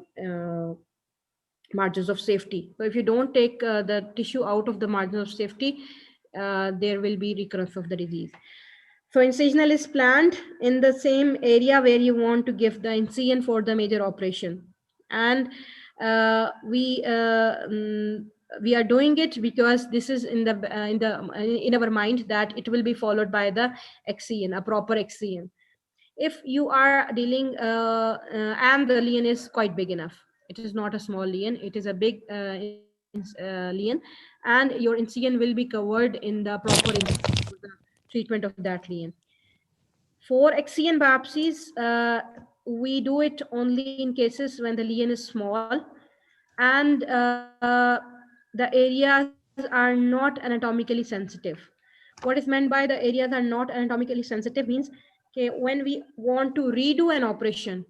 margins of safety. So if you don't take the tissue out of the margin of safety, there will be recurrence of the disease. So incisional is planned in the same area where you want to give the incision for the major operation. And uh, we uh, mm, we are doing it because this is in our mind that it will be followed by the excision, a proper excision. If you are dealing and the lesion is quite big enough, it is not a small lesion, it is a big lesion, and your incision will be covered in the proper incision for the treatment of that lesion. For excision biopsies, we do it only in cases when the lesion is small and the areas are not anatomically sensitive. What is meant by the areas are not anatomically sensitive means, okay, when we want to redo an operation,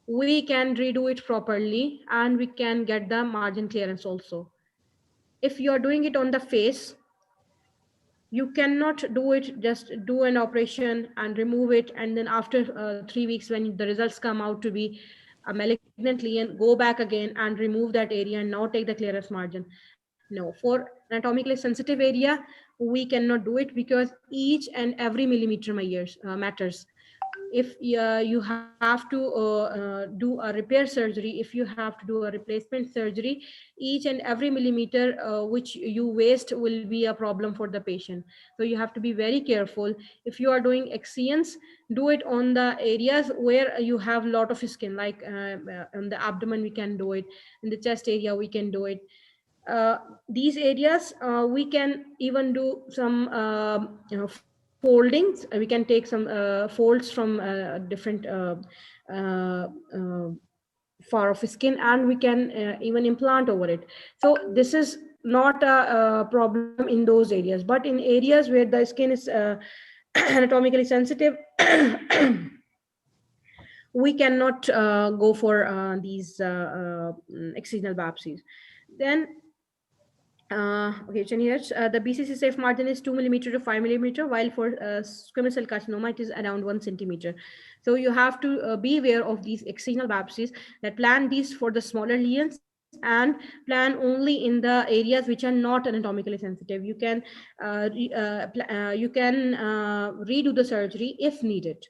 we can redo it properly and we can get the margin clearance also. If you are doing it on the face, you cannot do it, just do an operation and remove it, and then after 3 weeks when the results come out to be a malignant lesion, go back again and remove that area and now take the clearance margin. No, for anatomically sensitive area, we cannot do it, because each and every millimeter matters. If you have to do a repair surgery, if you have to do a replacement surgery, each and every millimeter which you waste will be a problem for the patient. So you have to be very careful. If you are doing excisions, do it on the areas where you have a lot of skin, like on the abdomen we can do it, in the chest area we can do it. These areas we can even do some foldings. We can take some folds from different far of skin, and we can even implant over it. So this is not a problem in those areas, but in areas where the skin is anatomically sensitive, we cannot go for these excisional biopsies. Then okay, Chani, the BCC safe margin is 2 millimeter to 5 millimeter, while for squamous cell carcinoma, it is around 1 centimeter. So you have to be aware of these excisional biopsies, that plan these for the smaller lesions and plan only in the areas which are not anatomically sensitive. You can redo the surgery if needed.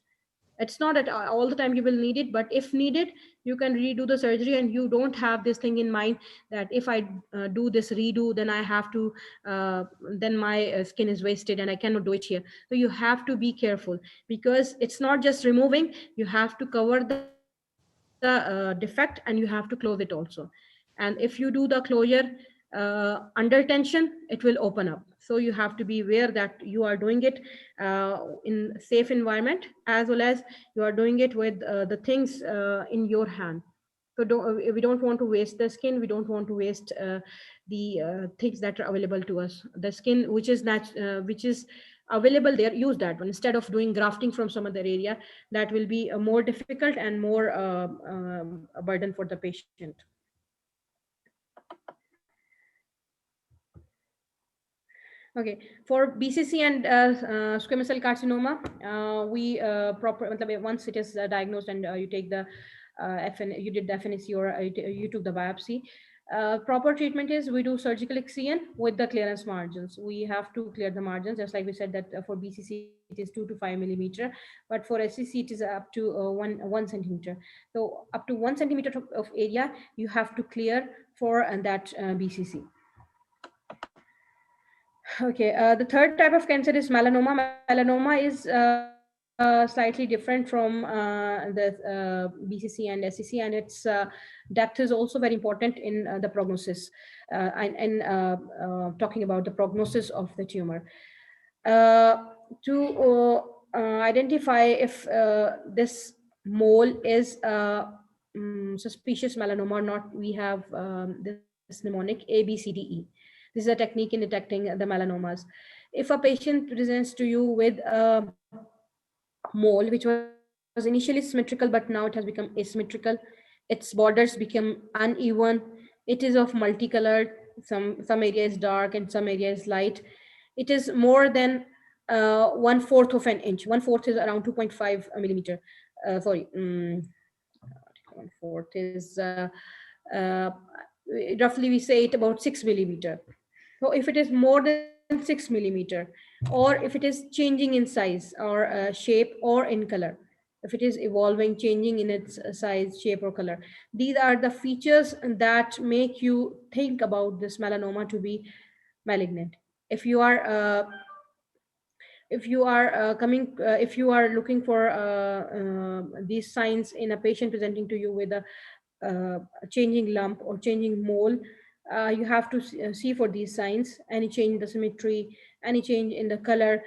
It's not that all the time you will need it, but if needed, you can redo the surgery, and you don't have this thing in mind that if I do this redo, then I have to, then my skin is wasted and I cannot do it here. So you have to be careful, because it's not just removing, you have to cover the defect and you have to close it also. And if you do the closure under tension, it will open up. So you have to be aware that you are doing it in safe environment, as well as you are doing it with the things in your hand. So we don't want to waste the skin, we don't want to waste the things that are available to us. The skin which is which is available there, use that one instead of doing grafting from some other area. That will be more difficult and more a burden for the patient. Okay, for BCC and squamous cell carcinoma, we once it is diagnosed and you take the you did the FNAC or you took the biopsy, proper treatment is we do surgical excision with the clearance margins. We have to clear the margins, just like we said that for BCC it is 2 to 5 millimeter, but for SCC it is up to 1 centimeter. So up to 1 centimeter of area you have to clear for that BCC. Okay, the third type of cancer is melanoma. Melanoma is slightly different from the BCC and SCC, and its depth is also very important in the prognosis and talking about the prognosis of the tumor. To identify if this mole is suspicious melanoma or not, we have this mnemonic ABCDE. This is a technique in detecting the melanomas. If a patient presents to you with a mole which was initially symmetrical, but now it has become asymmetrical, its borders become uneven, it is of multicolored, some area is dark and some area is light, it is more than 1/4 of an inch. 1/4 is around 2.5 millimeter. Sorry, 1/4 is uh, roughly we say it about 6 millimeter. So if it is more than 6 millimeter, or if it is changing in size or shape or in color, if it is evolving, changing in its size, shape, or color, these are the features that make you think about this melanoma to be malignant. If you are if you are looking for these signs in a patient presenting to you with a changing lump or changing mole, you have to see for these signs: any change in the symmetry, any change in the color,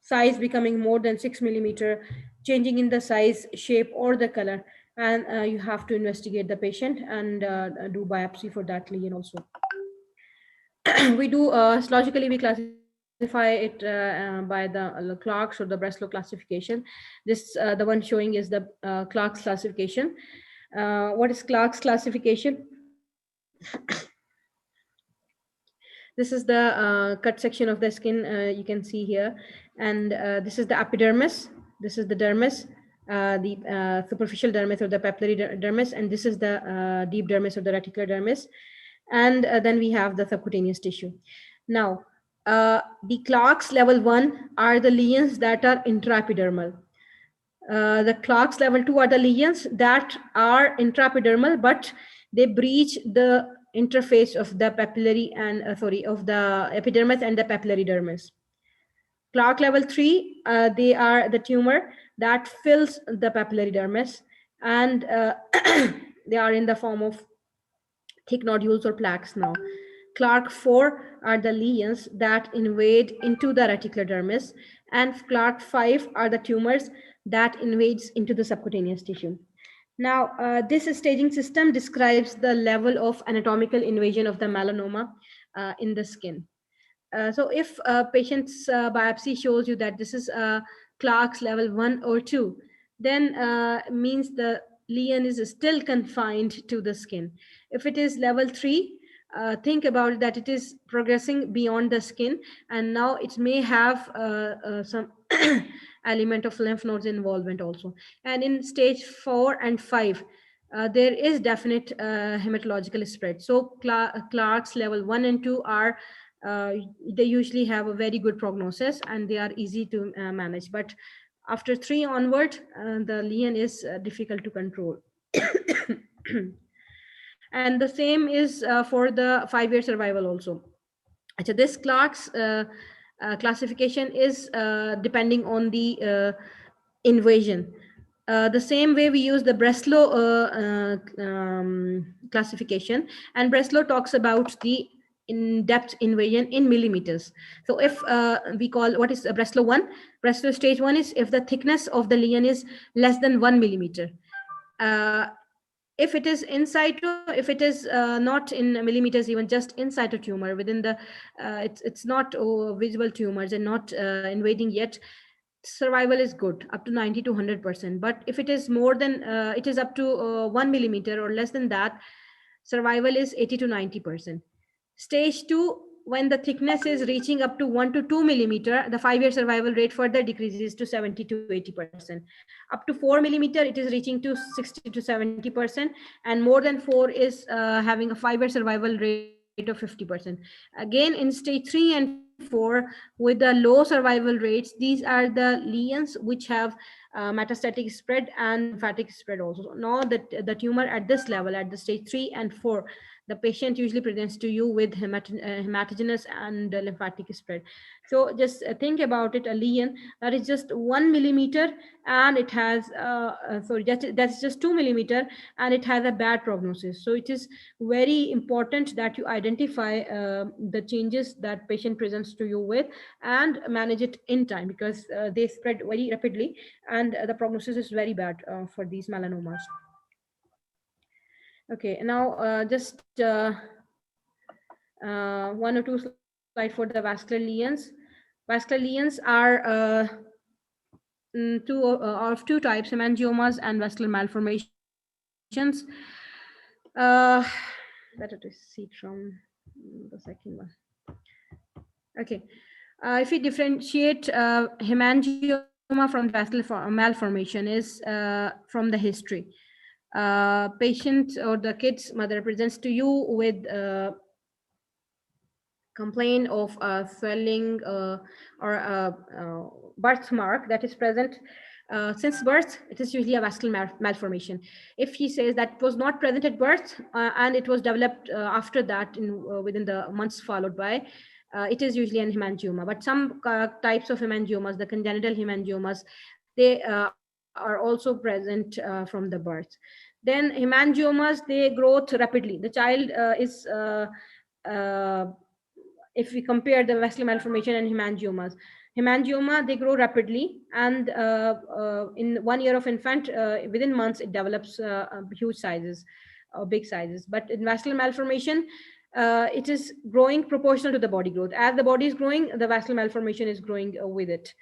size becoming more than 6 millimeter, changing in the size, shape, or the color. And you have to investigate the patient and do biopsy for that lesion also. We do histologically we classify it by the Clark's or the Breslow classification. This the one showing is the Clark's classification. What is Clark's classification? This is the cut section of the skin, you can see here, and this is the epidermis, this is the dermis, the superficial dermis or the papillary dermis, and this is the deep dermis or the reticular dermis, and then we have the subcutaneous tissue. Now, the Clark's level 1 are the lesions that are intraepidermal. The Clark's level 2 are the lesions that are intraepidermal, but they breach the interface of the papillary and of the epidermis and the papillary dermis. Clark level 3, they are the tumor that fills the papillary dermis, and they are in the form of thick nodules or plaques now. Clark 4 are the lesions that invade into the reticular dermis, and Clark 5 are the tumors that invades into the subcutaneous tissue. Now, this staging system describes the level of anatomical invasion of the melanoma in the skin. So if a patient's biopsy shows you that this is Clark's level 1 or 2, then means the lesion is still confined to the skin. If it is level 3, think about that it is progressing beyond the skin, and now it may have some element of lymph nodes involvement also. And in stage 4 and 5, there is definite hematological spread. So Clark's level 1 and 2 are they usually have a very good prognosis and they are easy to manage. But After 3 onward, the lesion is difficult to control. And the same is for the 5-year survival also. So this classification is depending on the invasion. The same way we use the Breslow classification, and Breslow talks about the in-depth invasion in millimeters. So if we call, what is Breslow 1? Breslow stage 1 is if the thickness of the lesion is less than 1 millimeter. If it is in situ, if it is not in millimeters, even just inside a tumor within the, it's not visible tumors and not invading yet, survival is good, up to 90 to 100%. But if it is more than, it is up to 1 millimeter or less than that, survival is 80 to 90%. Stage 2, when the thickness is reaching up to 1 to 2 millimeter, the 5-year survival rate further decreases to 70 to 80%. Up to 4 millimeter, it is reaching to 60 to 70%, and more than 4 is having a 5-year survival rate of 50%. Again, in stage 3 and 4, with the low survival rates, these are the lesions which have metastatic spread and lymphatic spread also. So now that the tumor at this level, at the stage 3 and 4, the patient usually presents to you with hematogenous and lymphatic spread. So just think about it, a lesion that is just 1 millimeter and it has, that's just 2 millimeter and it has a bad prognosis. So it is very important that you identify the changes that patient presents to you with and manage it in time, because they spread very rapidly and the prognosis is very bad for these melanomas. Okay, now just 1 or 2 slides for the vascular lesions. Vascular lesions are of two types, hemangiomas and vascular malformations. Better to see it from the second one. Okay, if we differentiate hemangioma from the vascular malformation is from the history. Patient or the kid's mother presents to you with complaint of swelling or birthmark that is present since birth. It is usually a vascular malformation. If he says that it was not present at birth and it was developed after that within the months followed by, it is usually an hemangioma. But some types of hemangiomas, the congenital hemangiomas, they are also present from the birth. Then hemangiomas, they grow rapidly. The child is if we compare the vascular malformation and hemangiomas, hemangioma, they grow rapidly, and in 1 year of infant, within months, it develops huge sizes, big sizes. But in vascular malformation, it is growing proportional to the body growth. As the body is growing, the vascular malformation is growing with it.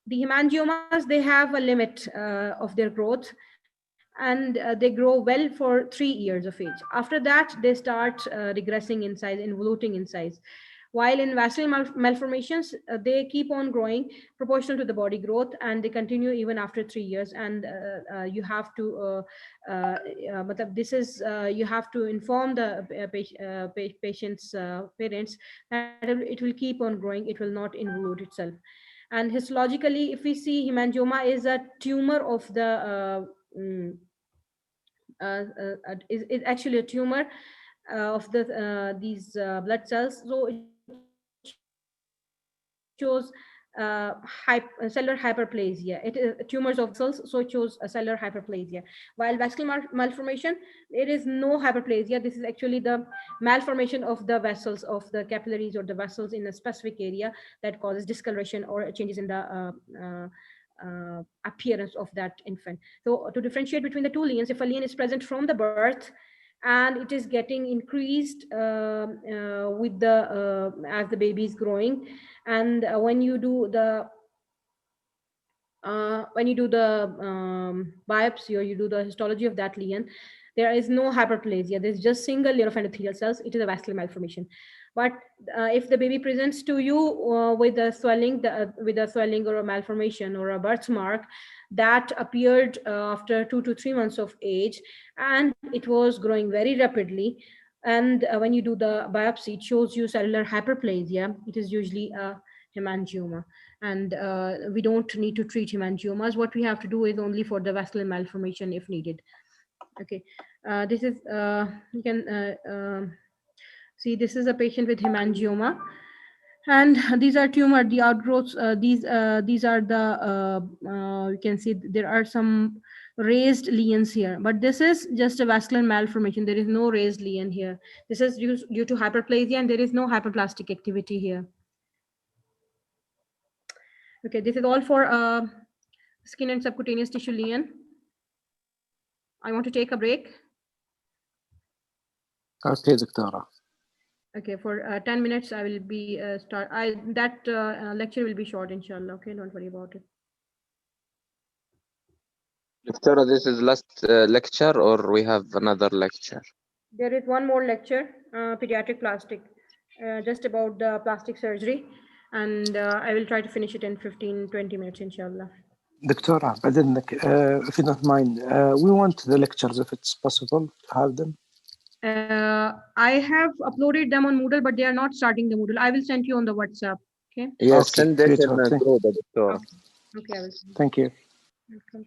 The hemangiomas, they have a limit of their growth, and they grow well for 3 years of age. After that, they start regressing in size, involuting in size. While in vascular malformations, they keep on growing proportional to the body growth, and they continue even after 3 years. And you have to, but this is you have to inform the patient's parents that it will keep on growing. It will not involute itself. And histologically, if we see, hemangioma is a tumor of the is actually a tumor of the these blood cells. So it shows cellular hyperplasia. It is tumors of cells, so it shows a cellular hyperplasia. While vascular malformation, there is no hyperplasia. This is actually the malformation of the vessels, of the capillaries or the vessels in a specific area that causes discoloration or changes in the appearance of that infant. So to differentiate between the two lesions, if a lesion is present from the birth and it is getting increased with the as the baby is growing, and when you do the biopsy or you do the histology of that lesion, there is no hyperplasia. There's just single layer of endothelial cells. It is a vascular malformation. But if the baby presents to you with a swelling, or a malformation or a birthmark that appeared after 2 to 3 months of age, and it was growing very rapidly, and when you do the biopsy, it shows you cellular hyperplasia. It is usually a hemangioma. And we don't need to treat hemangiomas. What we have to do is only for the vascular malformation if needed. Okay, this is, you can see this is a patient with hemangioma. And these are tumor, the outgrowths, these are the, you can see there are some raised lesions here, but this is just a vascular malformation. There is no raised lesion here. This is due to hyperplasia, and there is no hyperplastic activity here. Okay, this is all for skin and subcutaneous tissue lesion. I want to take a break. Okay, دكتورة. Okay, for 10 minutes, I will be that lecture will be short, inshallah. Okay, don't worry about it. Doctor, this is last lecture, or we have another lecture? There is one more lecture, pediatric plastic, just about the plastic surgery. And I will try to finish it in 15-20 minutes, inshallah. دكتورة بعد إذنك, if you don't mind, we want the lectures if it's possible to have them. I have uploaded them on Moodle, but they are not starting the Moodle. I will send you on the WhatsApp. Okay. Yes, Okay, send it in beautiful. a group, Doctor. Okay, I will. Thank you. Welcome.